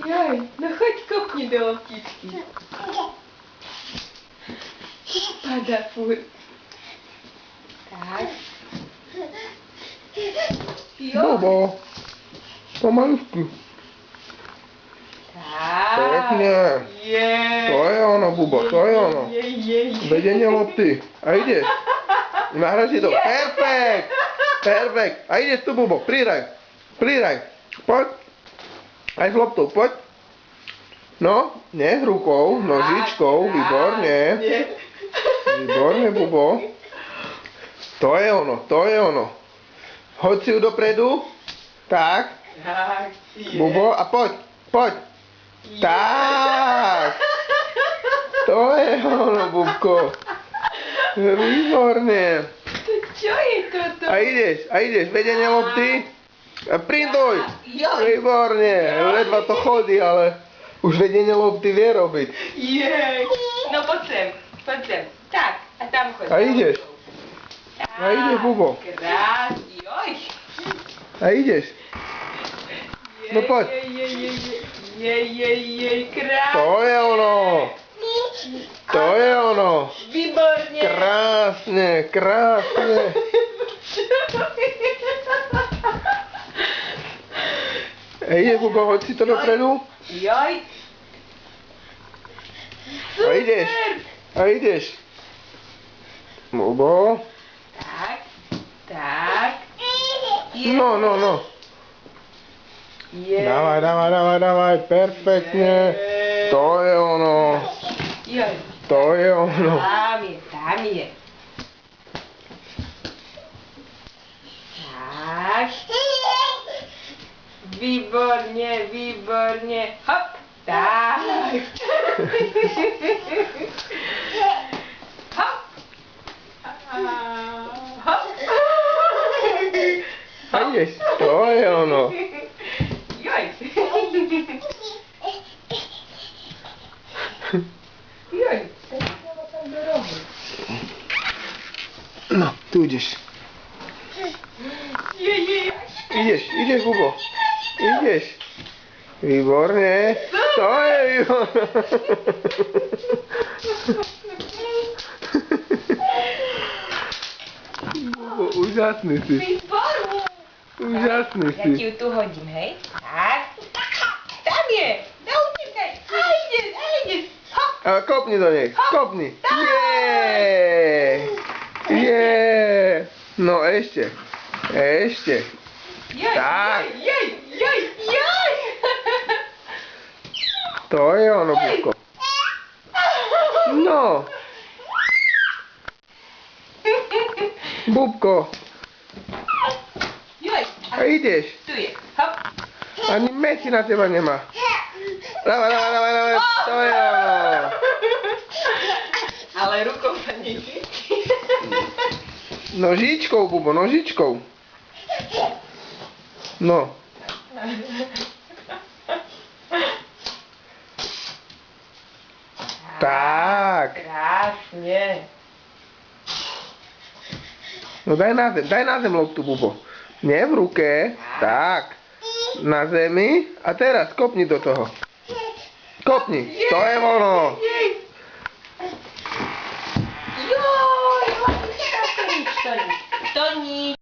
Jaj, no choď kopni do loptičky. Pada furt. Tak. Bobo. Pomalučky. Tak. Pekne. To je ono, Bubo, to je ono. Vedenie lopty. A ideš. Nahraj si to. Perfekt. Perfekt. A ideš tu, Bubo. Priraj. Priraj. Poď. Aj s loptou, poď. No, nie, rukou, nožičkou. Výborne. Výborne, Bubo. To je ono, to je ono. Hoď si ju dopredu. Tak. Tak. Bubo, a poď, poď. Tak. To je ono, Bubko. Výborne. Čo je toto? A ideš, vedenie lopty. A prinduj. Výborne, ledva to chodí, ale už vedenie lopty vie robiť. Jej. No poď sem, poď sem. Tak, a tam choď. A ideš. A ideš, Bubo. Krásne, joj. A ideš. No poď. Jej, krásne. To je ono. To je ono. Výborne. Krásne, krásne. A ideš, Bubo, hoď si to dopredu. Joj. A ideš. A ideš. Bubo. Tak, tak. No. Dávaj, perfektne. To je ono. Joj. To je ono. Tam je. Tak. Výborne. Hop. Tak. Hop. Hop. A ideš. To je ono. Joj. Joj. No, tu ideš. Jej. Ideš, Bubo. Ideš. Výborne. To je výborné. Bubo, úžasný si. Výborne. Úžasný Ja si. ti ju tu hodím, hej? Tak. Tam je. Neutíkaj. A ideš. Hop. A kopni do nej. Kopni. Je. No ešte. Joj. Tak. Joj. To je ono, Bubko. No. Bubko. Joj. A ideš. Tu je. Hop. Ani meci na teba nemá. Dávaj. To je ono. Ale rukou sa nejde. Nožičkou, Bubo, nožičkou. No. Tak. Krásne. No daj na zem loptu, Bubo. Nie v ruke. Tak. Na zemi. A teraz kopni do toho. Kopni. To je ono. Joj, to nič.